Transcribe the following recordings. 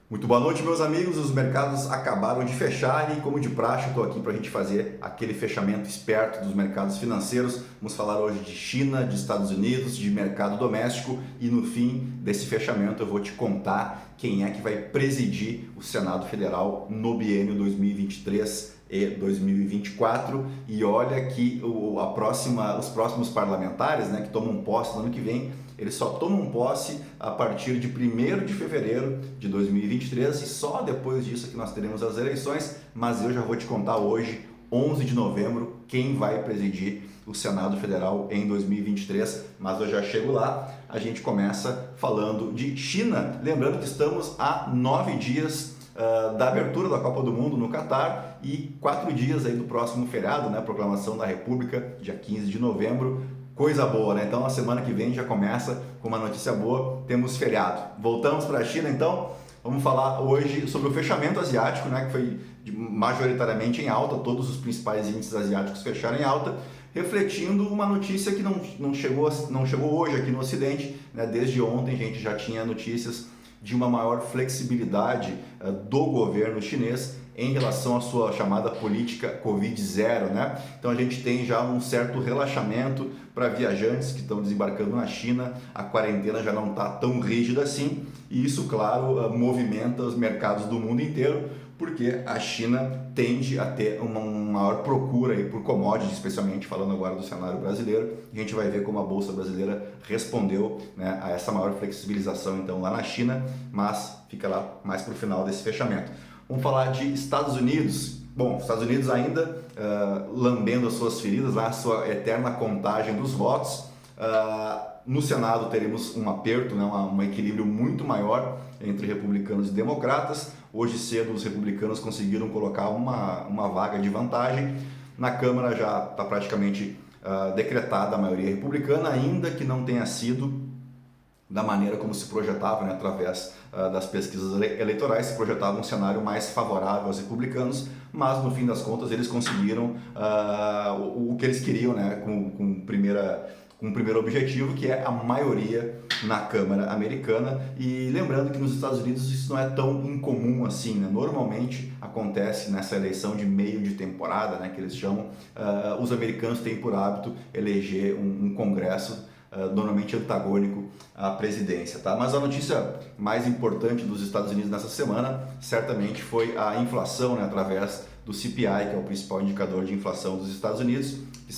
Muito boa noite, meus amigos. Os mercados acabaram de fechar e, como de praxe, eu estou aqui para a gente fazer aquele fechamento esperto dos mercados financeiros. Vamos falar hoje de China, de Estados Unidos, de mercado doméstico e, no fim desse fechamento, eu vou te contar quem é que vai presidir o Senado Federal no biênio 2023 e 2024. E olha que os próximos parlamentares, né, que tomam posse no ano que vem, eles só tomam posse a partir de 1º de fevereiro de 2023 e só depois disso que nós teremos as eleições, mas eu já vou te contar hoje, 11 de novembro, quem vai presidir o Senado Federal em 2023, mas eu já chego lá. A gente começa falando de China, lembrando que estamos a 9 dias da abertura da Copa do Mundo no Catar e 4 dias aí do próximo feriado, né, Proclamação da República, dia 15 de novembro. Coisa boa, né? Então a semana que vem já começa com uma notícia boa, temos feriado. Voltamos para a China então, vamos falar hoje sobre o fechamento asiático, né? Que foi majoritariamente em alta, todos os principais índices asiáticos fecharam em alta, refletindo uma notícia que não chegou hoje aqui no Ocidente, né? Desde ontem a gente já tinha notícias de uma maior flexibilidade do governo chinês em relação à sua chamada política Covid-0, né? Então a gente tem já um certo relaxamento para viajantes que estão desembarcando na China, a quarentena já não está tão rígida assim, e isso, claro, movimenta os mercados do mundo inteiro, porque a China tende a ter uma maior procura aí por commodities, especialmente falando agora do cenário brasileiro. A gente vai ver como a Bolsa Brasileira respondeu, né, a essa maior flexibilização então lá na China, mas fica lá mais para o final desse fechamento. Vamos falar de Estados Unidos. Bom, Estados Unidos ainda lambendo as suas feridas, a sua eterna contagem dos votos. No Senado teremos um aperto, né, um equilíbrio muito maior entre republicanos e democratas. Hoje cedo os republicanos conseguiram colocar uma vaga de vantagem. Na Câmara já está praticamente decretada a maioria republicana, ainda que não tenha sido da maneira como se projetava, né, através das pesquisas eleitorais, se projetava um cenário mais favorável aos republicanos, mas no fim das contas eles conseguiram o que eles queriam, né, com o primeiro objetivo, que é a maioria na Câmara americana. E lembrando que nos Estados Unidos isso não é tão incomum assim, né? Normalmente acontece nessa eleição de meio de temporada, né, que eles chamam, os americanos têm por hábito eleger um congresso normalmente antagônico à presidência, tá? Mas a notícia mais importante dos Estados Unidos nessa semana certamente foi a inflação, né, através do CPI, que é o principal indicador de inflação dos Estados Unidos, que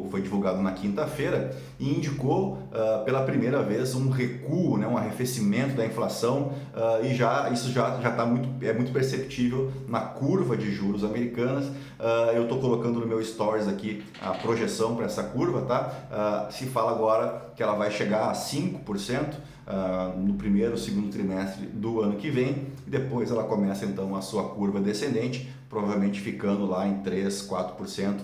foi divulgado na quinta-feira e indicou pela primeira vez um recuo, né, um arrefecimento da inflação, e isso já está muito perceptível na curva de juros americanas. Eu estou colocando no meu stories aqui a projeção para essa curva, tá? Se fala agora que ela vai chegar a 5%, no primeiro, segundo trimestre do ano que vem, e depois ela começa então a sua curva descendente, provavelmente ficando lá em 3%, 4%,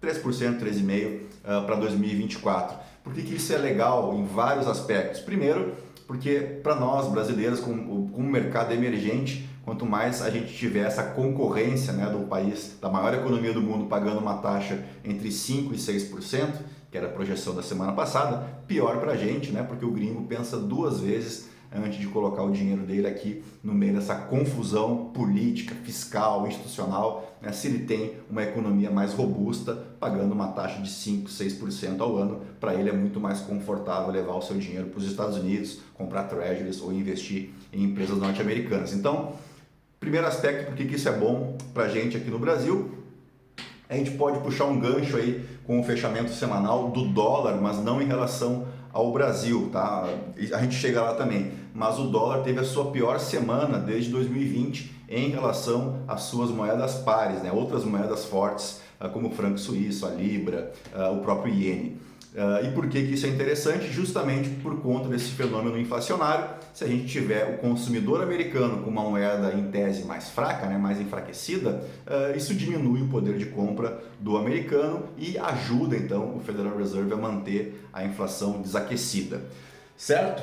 3%, 3,5% para 2024. Por que isso é legal em vários aspectos? Primeiro, porque para nós brasileiros, com um mercado emergente, quanto mais a gente tiver essa concorrência, né, do país, da maior economia do mundo, pagando uma taxa entre 5% e 6%, que era a projeção da semana passada, pior para a gente, né, porque o gringo pensa duas vezes antes de colocar o dinheiro dele aqui no meio dessa confusão política, fiscal, institucional, né, se ele tem uma economia mais robusta, pagando uma taxa de 5%, 6% ao ano, para ele é muito mais confortável levar o seu dinheiro para os Estados Unidos, comprar treasuries ou investir em empresas norte-americanas. Então, primeiro aspecto, por que isso é bom para a gente aqui no Brasil, a gente pode puxar um gancho aí com o fechamento semanal do dólar, mas não em relação ao Brasil, tá? A gente chega lá também, mas o dólar teve a sua pior semana desde 2020 em relação às suas moedas pares, né? Outras moedas fortes, como o franco suíço, a libra, o próprio iene. E por que isso é interessante? Justamente por conta desse fenômeno inflacionário. Se a gente tiver o consumidor americano com uma moeda em tese mais fraca, né, mais enfraquecida, isso diminui o poder de compra do americano e ajuda então o Federal Reserve a manter a inflação desaquecida. Certo?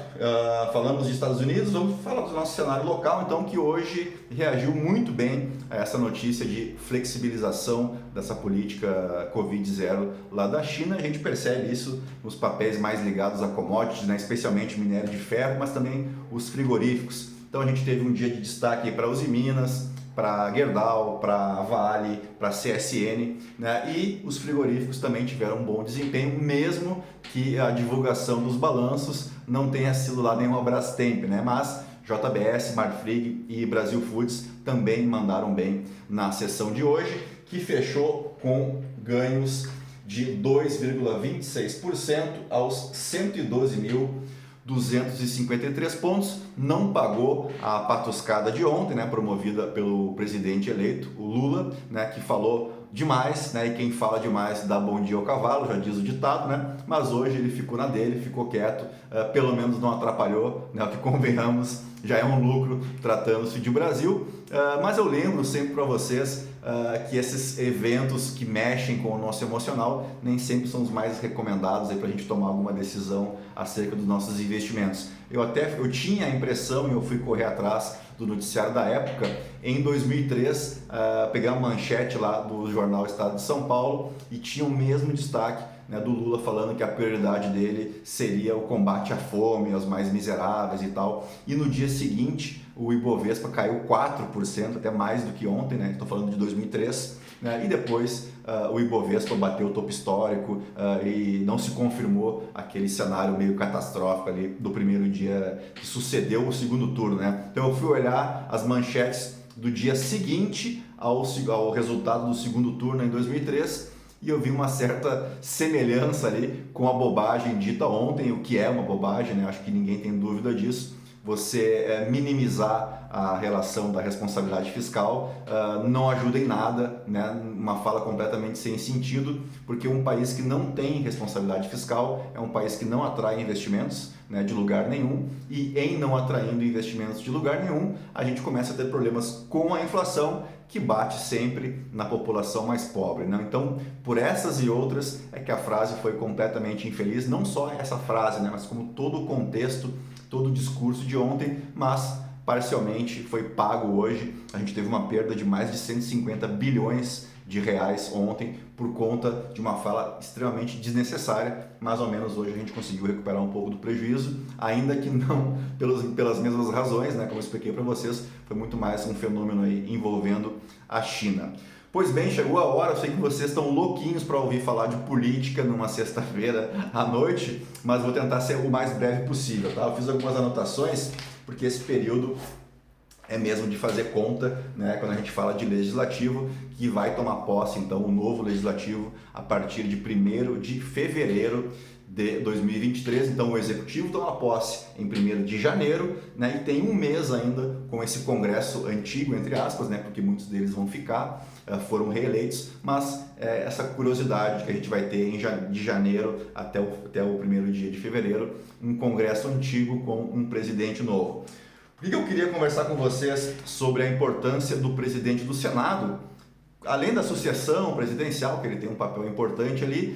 Falamos de Estados Unidos, vamos falar do nosso cenário local, então, que hoje reagiu muito bem a essa notícia de flexibilização dessa política Covid-0 lá da China. A gente percebe isso nos papéis mais ligados a commodities, né, especialmente minério de ferro, mas também os frigoríficos. Então a gente teve um dia de destaque para Usiminas, para Gerdau, para Vale, para CSN, né? E os frigoríficos também tiveram um bom desempenho, mesmo que a divulgação dos balanços não tenha sido lá nenhuma Brastemp, né? Mas JBS, Marfrig e Brasil Foods também mandaram bem na sessão de hoje, que fechou com ganhos de 2,26% aos 112.253 pontos, não pagou a patuscada de ontem, né, promovida pelo presidente eleito, o Lula, né, que falou demais, né, e quem fala demais dá bom dia ao cavalo, já diz o ditado, né, mas hoje ele ficou na dele, ficou quieto, pelo menos não atrapalhou, né, o que convenhamos, já é um lucro tratando-se de Brasil, mas eu lembro sempre para vocês que esses eventos que mexem com o nosso emocional nem sempre são os mais recomendados para a gente tomar alguma decisão acerca dos nossos investimentos. Eu tinha a impressão, e eu fui correr atrás do noticiário da época, em 2003, pegar a manchete lá do jornal Estado de São Paulo e tinha o mesmo destaque, né, do Lula falando que a prioridade dele seria o combate à fome, aos mais miseráveis e tal. E no dia seguinte, o Ibovespa caiu 4%, até mais do que ontem, né? Estou falando de 2003. Né? E depois o Ibovespa bateu o topo histórico e não se confirmou aquele cenário meio catastrófico ali do primeiro dia que sucedeu o segundo turno, né? Então eu fui olhar as manchetes do dia seguinte ao resultado do segundo turno em 2003 e eu vi uma certa semelhança ali com a bobagem dita ontem, o que é uma bobagem, né? Acho que ninguém tem dúvida disso. Você minimizar a relação da responsabilidade fiscal não ajuda em nada, né? Uma fala completamente sem sentido, porque um país que não tem responsabilidade fiscal é um país que não atrai investimentos, né, de lugar nenhum, e em não atraindo investimentos de lugar nenhum, a gente começa a ter problemas com a inflação, que bate sempre na população mais pobre, né? Então, por essas e outras, é que a frase foi completamente infeliz, não só essa frase, né, mas como todo o contexto, todo o discurso de ontem, mas parcialmente foi pago hoje. A gente teve uma perda de mais de 150 bilhões de reais ontem por conta de uma fala extremamente desnecessária. Mais ou menos hoje a gente conseguiu recuperar um pouco do prejuízo, ainda que não pelas mesmas razões, né? Como eu expliquei para vocês, foi muito mais um fenômeno aí envolvendo a China. Pois bem, chegou a hora, eu sei que vocês estão louquinhos para ouvir falar de política numa sexta-feira à noite, mas vou tentar ser o mais breve possível, tá? Eu fiz algumas anotações, porque esse período é mesmo de fazer conta, né, quando a gente fala de legislativo, que vai tomar posse, então, o novo legislativo a partir de 1º de fevereiro de 2023, então o executivo toma posse em 1º de janeiro, né, e tem um mês ainda com esse congresso antigo, entre aspas, né, porque muitos deles vão ficar, foram reeleitos, mas essa curiosidade que a gente vai ter de janeiro até o 1º dia de fevereiro, um congresso antigo com um presidente novo. Por que eu queria conversar com vocês sobre a importância do presidente do Senado? Além da sucessão presidencial, que ele tem um papel importante ali,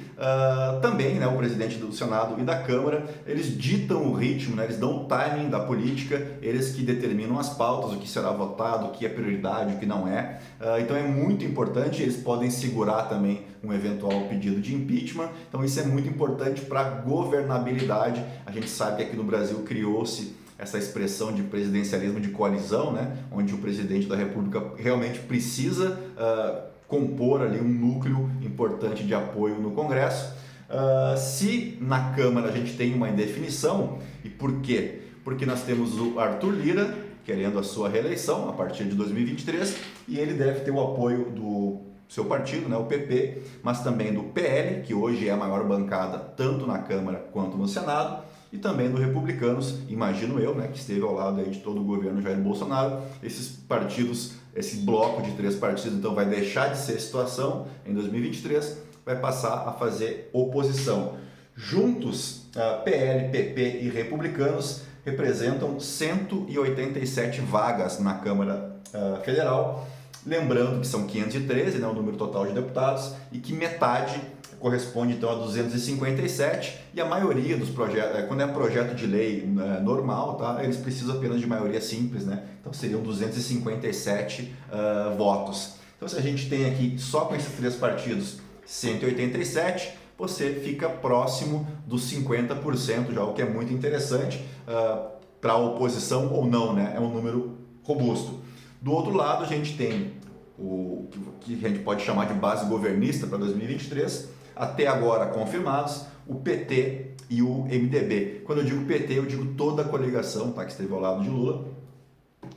também, né, o presidente do Senado e da Câmara, eles ditam o ritmo, né, eles dão o timing da política, eles que determinam as pautas, o que será votado, o que é prioridade, o que não é. Então é muito importante, eles podem segurar também um eventual pedido de impeachment, então isso é muito importante para a governabilidade. A gente sabe que aqui no Brasil criou-se essa expressão de presidencialismo de coalizão, né, onde o presidente da República realmente precisa compor ali um núcleo importante de apoio no Congresso. Se na Câmara a gente tem uma indefinição, e por quê? Porque nós temos o Arthur Lira querendo a sua reeleição a partir de 2023 e ele deve ter o apoio do seu partido, né, o PP, mas também do PL, que hoje é a maior bancada tanto na Câmara quanto no Senado, e também do Republicanos, imagino eu, né, que esteve ao lado aí de todo o governo Jair Bolsonaro. Esses partidos, esse bloco de 3 partidos, então vai deixar de ser situação em 2023, vai passar a fazer oposição. Juntos, PL, PP e Republicanos representam 187 vagas na Câmara Federal, lembrando que são 513, né, o número total de deputados, e que metade corresponde então a 257, e a maioria dos projetos, quando é projeto de lei normal, tá, eles precisam apenas de maioria simples, né? Então seriam 257 votos. Então se a gente tem aqui só com esses 3 partidos 187, você fica próximo dos 50% já, o que é muito interessante. para a oposição ou não, né? É um número robusto. Do outro lado, a gente tem o que a gente pode chamar de base governista para 2023, até agora confirmados, o PT e o MDB. Quando eu digo PT, eu digo toda a coligação, tá, que esteve ao lado de Lula,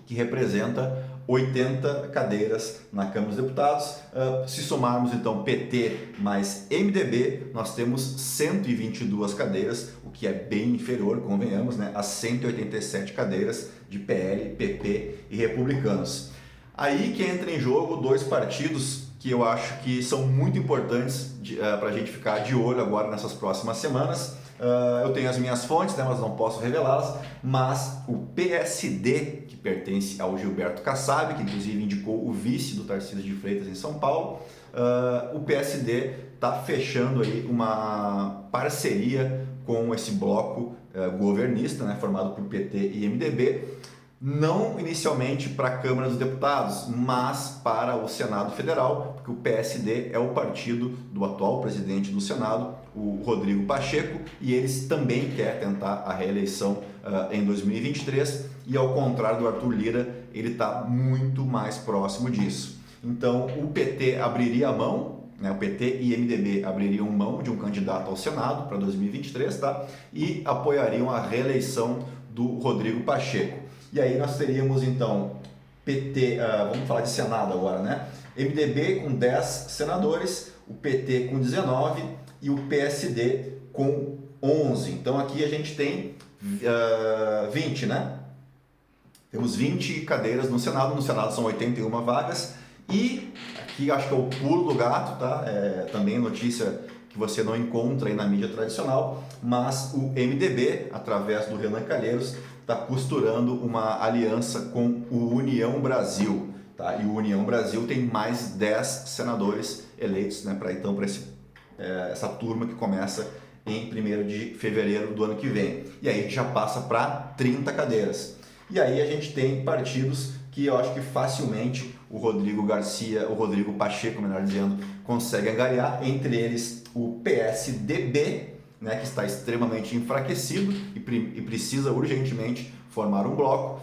que representa 80 cadeiras na Câmara dos Deputados. Se somarmos então PT mais MDB, nós temos 122 cadeiras, o que é bem inferior, convenhamos, né, às 187 cadeiras de PL, PP e republicanos. Aí que entra em jogo dois partidos que eu acho que são muito importantes para a gente ficar de olho agora nessas próximas semanas. Eu tenho as minhas fontes, né, mas não posso revelá-las, mas o PSD, que pertence ao Gilberto Kassab, que inclusive indicou o vice do Tarcísio de Freitas em São Paulo, o PSD está fechando aí uma parceria com esse bloco governista, né, formado por PT e MDB, não inicialmente para a Câmara dos Deputados, mas para o Senado Federal, porque o PSD é o partido do atual presidente do Senado, o Rodrigo Pacheco, e eles também querem tentar a reeleição em 2023, e ao contrário do Arthur Lira, ele está muito mais próximo disso. Então o PT abriria a mão, né, o PT e MDB abririam mão de um candidato ao Senado para 2023, tá? E apoiariam a reeleição do Rodrigo Pacheco. E aí nós teríamos então PT, vamos falar de Senado agora, né? MDB com 10 senadores, o PT com 19 e o PSD com 11. Então aqui a gente tem 20, né? Temos 20 cadeiras no Senado são 81 vagas. E aqui acho que é o pulo do gato, tá? Também notícia que você não encontra aí na mídia tradicional, mas o MDB, através do Renan Calheiros, está costurando uma aliança com o União Brasil, tá? E o União Brasil tem mais 10 senadores eleitos, né, para essa turma que começa em 1º de fevereiro do ano que vem. E aí já passa para 30 cadeiras. E aí a gente tem partidos que eu acho que facilmente o Rodrigo Pacheco, melhor dizendo, consegue angariar, entre eles o PSDB, né, que está extremamente enfraquecido e precisa urgentemente formar um bloco,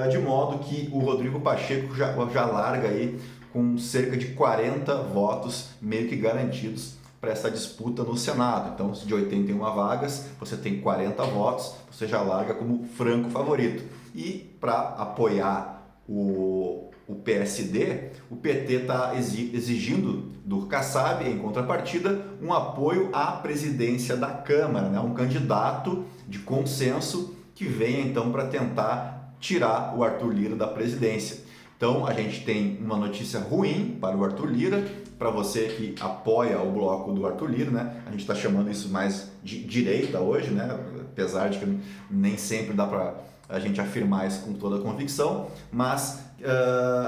de modo que o Rodrigo Pacheco já larga aí com cerca de 40 votos meio que garantidos para essa disputa no Senado. Então, de 81 vagas, você tem 40 votos, você já larga como franco favorito. E para apoiar o PSD, o PT está exigindo do Kassab, em contrapartida, um apoio à presidência da Câmara, né? Um candidato de consenso que venha então para tentar tirar o Arthur Lira da presidência. Então a gente tem uma notícia ruim para o Arthur Lira, para você que apoia o bloco do Arthur Lira, né? A gente está chamando isso mais de direita hoje, né? Apesar de que nem sempre dá para a gente afirmar isso com toda a convicção, mas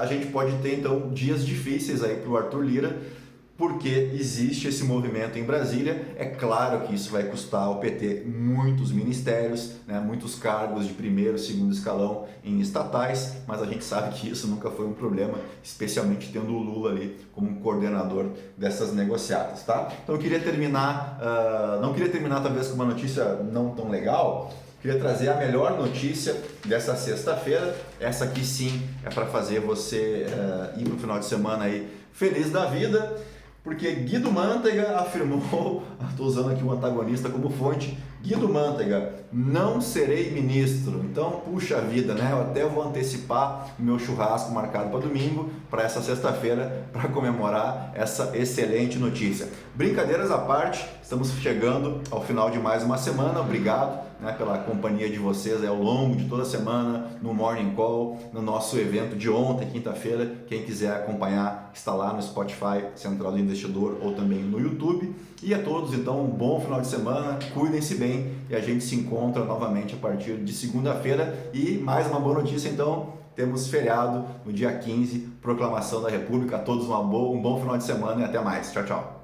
a gente pode ter então dias difíceis aí para o Arthur Lira, porque existe esse movimento em Brasília. É claro que isso vai custar ao PT muitos ministérios, né, muitos cargos de 1º, 2º escalão em estatais, mas a gente sabe que isso nunca foi um problema, especialmente tendo o Lula ali como coordenador dessas negociatas, tá? Então eu queria terminar, não queria terminar talvez com uma notícia não tão legal. Queria trazer a melhor notícia dessa sexta-feira. Essa aqui sim é para fazer você ir para o final de semana aí feliz da vida, porque Guido Mantega afirmou, estou usando aqui o antagonista como fonte, Guido Mantega, não serei ministro. Então, puxa vida, né? Eu até vou antecipar o meu churrasco marcado para domingo, para essa sexta-feira, para comemorar essa excelente notícia. Brincadeiras à parte, estamos chegando ao final de mais uma semana. Obrigado, né, pela companhia de vocês ao longo de toda a semana, no Morning Call, no nosso evento de ontem, quinta-feira. Quem quiser acompanhar, está lá no Spotify, Central do Investidor, ou também no YouTube. E a todos, então, um bom final de semana, cuidem-se bem e a gente se encontra novamente a partir de segunda-feira. E mais uma boa notícia, então, temos feriado no dia 15, proclamação da República. A todos um bom final de semana e até mais. Tchau, tchau.